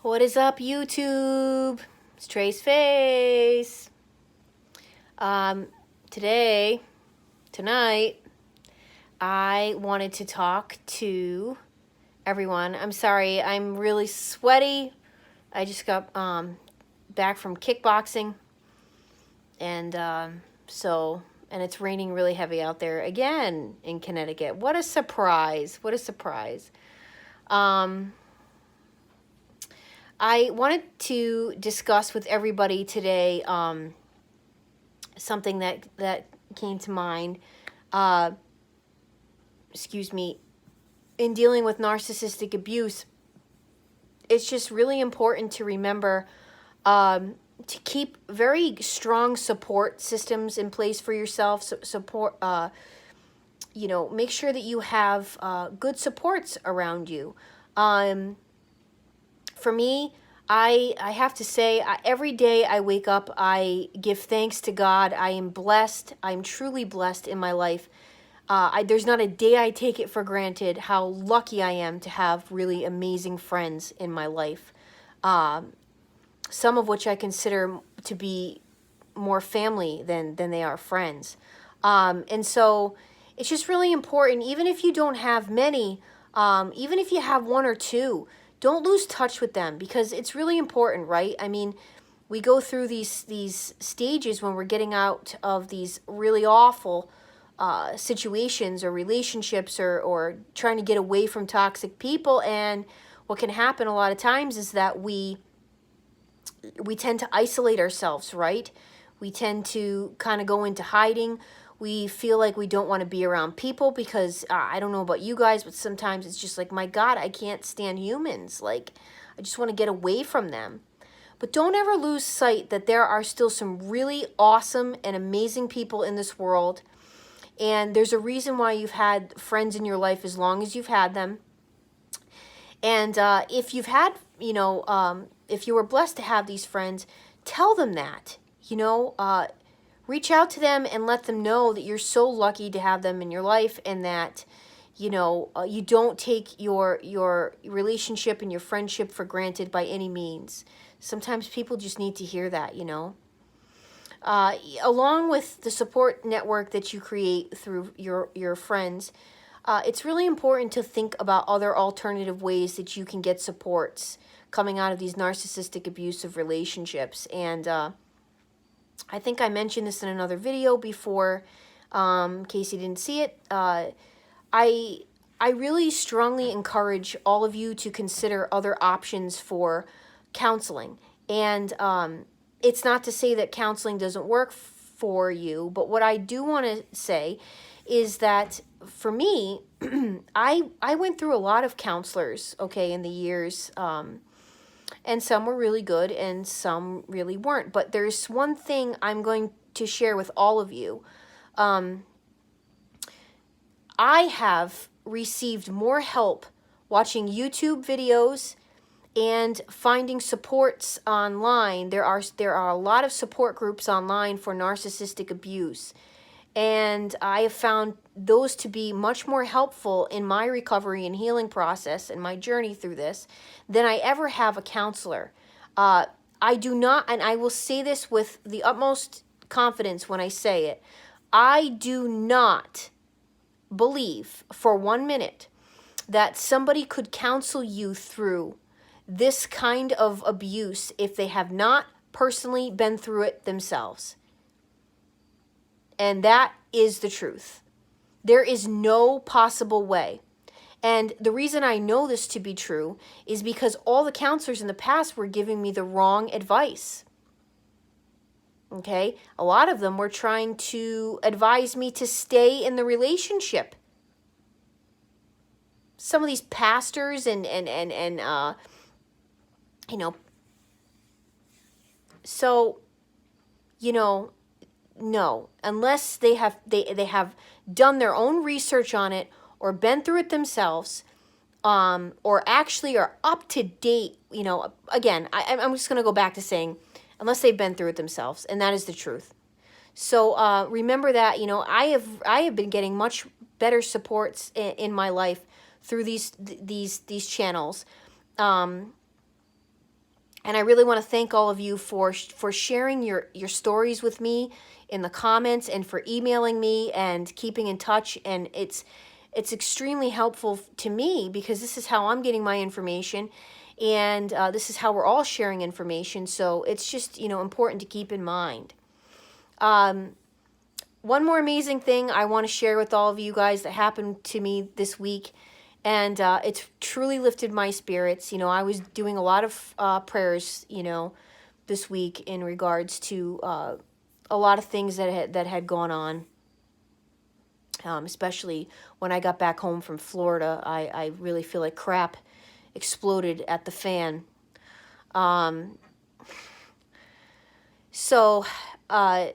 What is up, YouTube? It's Trey's Face. Tonight, I wanted to talk to everyone. I'm sorry, I'm really sweaty. I just got back from kickboxing, and and it's raining really heavy out there again in Connecticut. What a surprise! What a surprise! I wanted to discuss with everybody today something that came to mind. In dealing with narcissistic abuse, it's just really important to remember to keep very strong support systems in place for yourself. Make sure that you have good supports around you. For me, I have to say, every day I wake up, I give thanks to God. I am blessed. I'm truly blessed in my life. There's not a day I take it for granted how lucky I am to have really amazing friends in my life. Some of which I consider to be more family than they are friends. And so it's just really important, even if you don't have many, even if you have one or two, don't lose touch with them, because it's really important, right? I mean, we go through these stages when we're getting out of these really awful situations or relationships, or trying to get away from toxic people. And what can happen a lot of times is that we tend to isolate ourselves, right? We tend to kind of go into hiding. We feel like we don't want to be around people because, I don't know about you guys, but sometimes it's just like, my God, I can't stand humans. Like, I just want to get away from them. But don't ever lose sight that there are still some really awesome and amazing people in this world. And there's a reason why you've had friends in your life as long as you've had them. And if you've had, if you were blessed to have these friends, tell them that, reach out to them and let them know that you're so lucky to have them in your life, and that, you don't take your relationship and your friendship for granted by any means. Sometimes people just need to hear that, along with the support network that you create through your friends. It's really important to think about other alternative ways that you can get supports coming out of these narcissistic abusive relationships. And I think I mentioned this in another video before, in case you didn't see it. I really strongly encourage all of you to consider other options for counseling. And it's not to say that counseling doesn't work for you, but what I do want to say is that for me, I went through a lot of counselors, in the years, and some were really good and some really weren't. But there's one thing I'm going to share with all of you. I have received more help watching YouTube videos and finding supports online. There are a lot of support groups online for narcissistic abuse. And I have found those to be much more helpful in my recovery and healing process and my journey through this than I ever have a counselor. I do not, and I will say this with the utmost confidence when I say it, I do not believe for 1 minute that somebody could counsel you through this kind of abuse if they have not personally been through it themselves. And that is the truth. There is no possible way. And the reason I know this to be true is because all the counselors in the past were giving me the wrong advice. Okay? A lot of them were trying to advise me to stay in the relationship. Some of these pastors no, unless they have done their own research on it or been through it themselves, or actually are up to date. Again, I'm just going to go back to saying, unless they've been through it themselves, and that is the truth. So remember that. I have been getting much better supports in my life through these channels. And I really want to thank all of you for sharing your stories with me in the comments, and for emailing me and keeping in touch. And it's extremely helpful to me, because this is how I'm getting my information, and this is how we're all sharing information. So it's just, important to keep in mind. One more amazing thing I want to share with all of you guys that happened to me this week, and it's truly lifted my spirits. I was doing a lot of prayers, this week, in regards to a lot of things that had gone on. Especially when I got back home from Florida, I really feel like crap exploded at the fan. So, I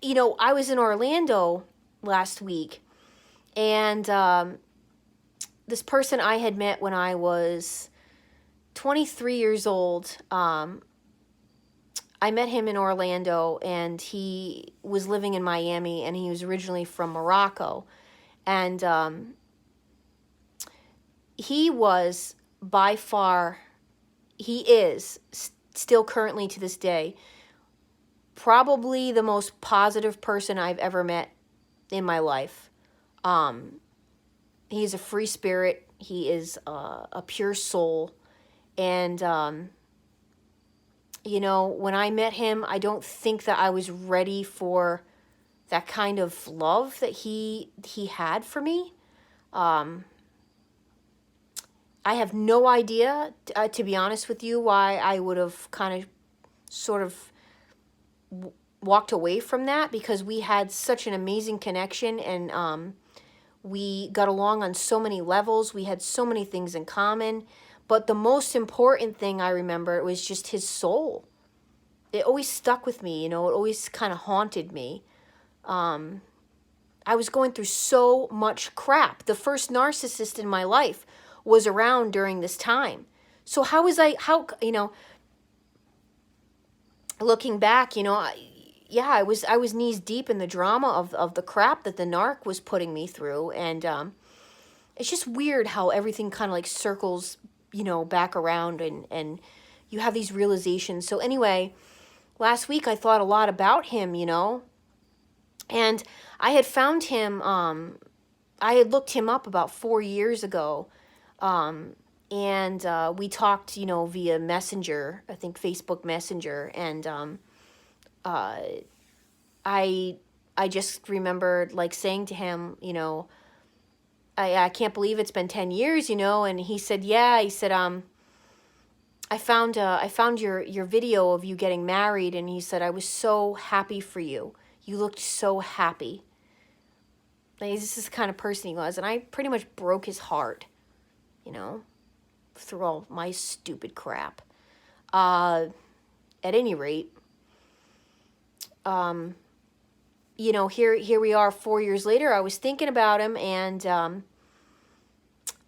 was in Orlando last week, and this person I had met when I was 23 years old, I met him in Orlando, and he was living in Miami, and he was originally from Morocco. And he was by far, he is still currently to this day, probably the most positive person I've ever met in my life. He's a free spirit. He is a pure soul. And, when I met him, I don't think that I was ready for that kind of love that he had for me. I have no idea, to be honest with you, why I would have kind of sort of walked away from that, because we had such an amazing connection, and we got along on so many levels. We had so many things in common. But the most important thing I remember was just his soul. It always stuck with me, it always kind of haunted me. I was going through so much crap. The first narcissist in my life was around during this time. So looking back, I was knees deep in the drama of the crap that the narc was putting me through. And it's just weird how everything kind of like circles, back around, and you have these realizations. So anyway, last week I thought a lot about him, and I had found him, I had looked him up about 4 years ago, and we talked, via Messenger, I think Facebook Messenger, and I just remembered like saying to him, I can't believe it's been 10 years, and he said, yeah, he said, I found your video of you getting married, and he said, I was so happy for you. You looked so happy. Like, this is the kind of person he was, and I pretty much broke his heart, through all my stupid crap. At any rate, here we are 4 years later. I was thinking about him, and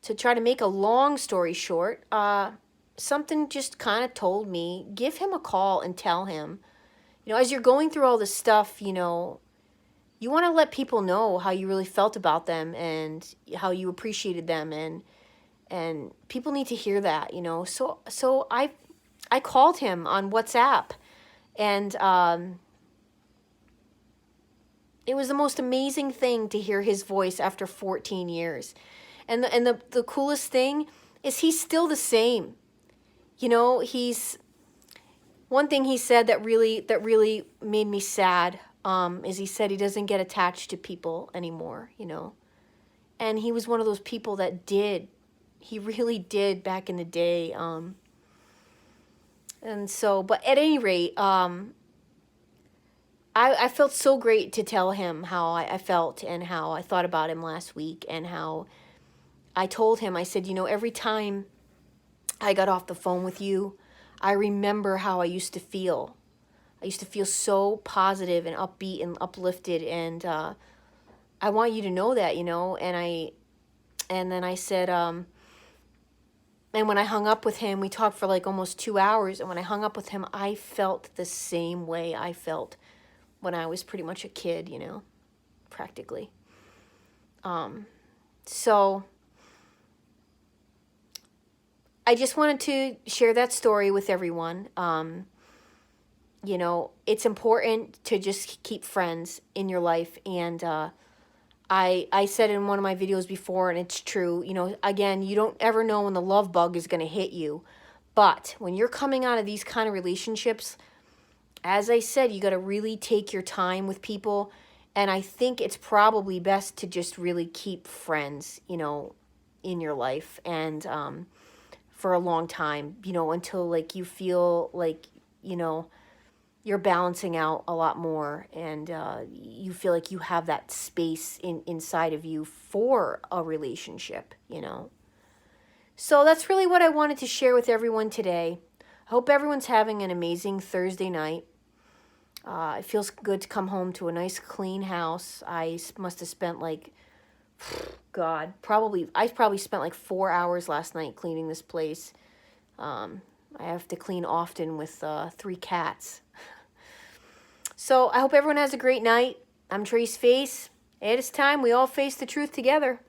to try to make a long story short, something just kind of told me, give him a call and tell him, as you're going through all this stuff, you want to let people know how you really felt about them and how you appreciated them, and people need to hear that, So I called him on WhatsApp, and it was the most amazing thing to hear his voice after 14 years. And the coolest thing is he's still the same. He's, one thing he said that really made me sad, is he said he doesn't get attached to people anymore, And he was one of those people that did. He really did back in the day. And so, but at any rate, I felt so great to tell him how I felt and how I thought about him last week, and how I told him, I said, every time I got off the phone with you, I remember how I used to feel. I used to feel so positive and upbeat and uplifted, and I want you to know that, and then I said, and when I hung up with him, we talked for like almost 2 hours, and when I hung up with him, I felt the same way I felt when I was pretty much a kid, practically. So I just wanted to share that story with everyone. You know, it's important to just keep friends in your life. And I said in one of my videos before, and it's true, you know, again, you don't ever know when the love bug is going to hit you. But when you're coming out of these kind of relationships, as I said, you got to really take your time with people. And I think it's probably best to just really keep friends, you know, in your life. And for a long time, you know, until like you feel like, you know, you're balancing out a lot more, and you feel like you have that space inside of you for a relationship, you know. So that's really what I wanted to share with everyone today. I hope everyone's having an amazing Thursday night. It feels good to come home to a nice clean house. Must have spent like, God, I probably spent like 4 hours last night cleaning this place. I have to clean often with 3 cats. So I hope everyone has a great night. I'm Trace Face. And it's time we all face the truth together.